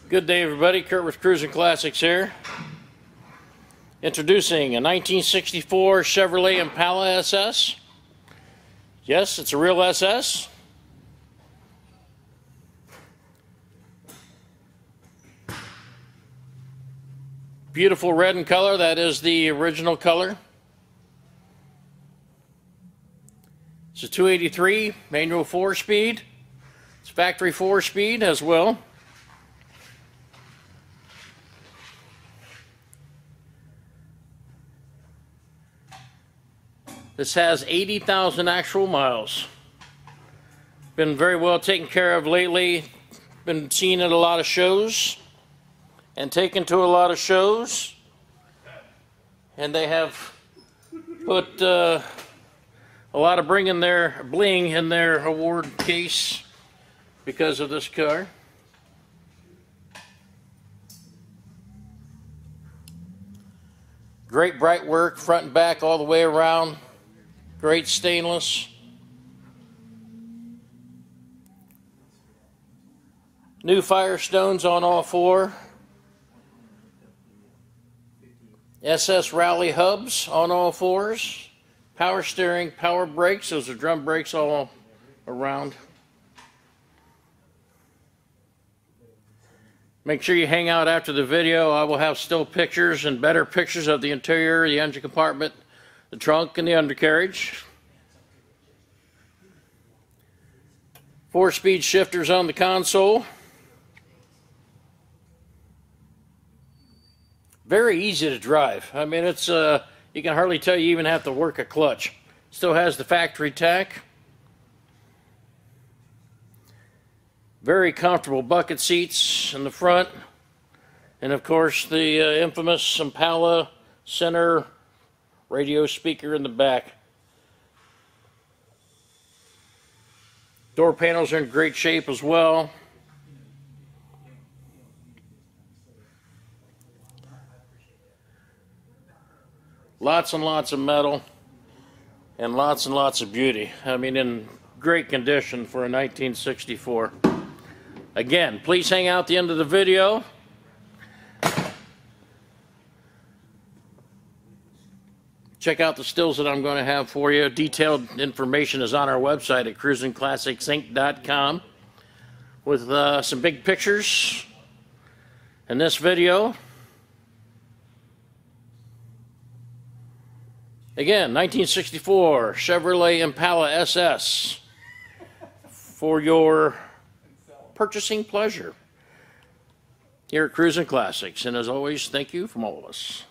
Good day, everybody. Kurt with Cruising Classics here. Introducing a 1964 Chevrolet Impala SS. Yes, it's a real SS. Beautiful red in color. That is the original color. It's a 283 manual 4-speed. It's factory 4-speed as well. This has 80,000 actual miles. Been very well taken care of lately. Been seen at a lot of shows and taken to a lot of shows. And they have put a lot of bling in their award case because of this car. Great bright work, front and back all the way around. Great stainless. New Firestones on all four. SS Rally hubs on all fours. Power steering, power brakes. Those are drum brakes all around. Make sure you hang out after the video. I will have still pictures and better pictures of the interior, the engine compartment, the trunk, and the undercarriage. 4-speed shifters on the console. Very easy to drive. I mean, it's you can hardly tell you even have to work a clutch. Still has the factory tach. Very comfortable bucket seats in the front. And of course the infamous Impala center radio speaker in the back. Door panels are in great shape as well. Lots and lots of metal and lots of beauty. I mean, in great condition for a 1964. Again, please hang out the end of the video. Check out the stills that I'm going to have for you. Detailed information is on our website at cruisingclassicsinc.com with some big pictures in this video. Again, 1964 Chevrolet Impala SS for your purchasing pleasure here at Cruising Classics. And as always, thank you from all of us.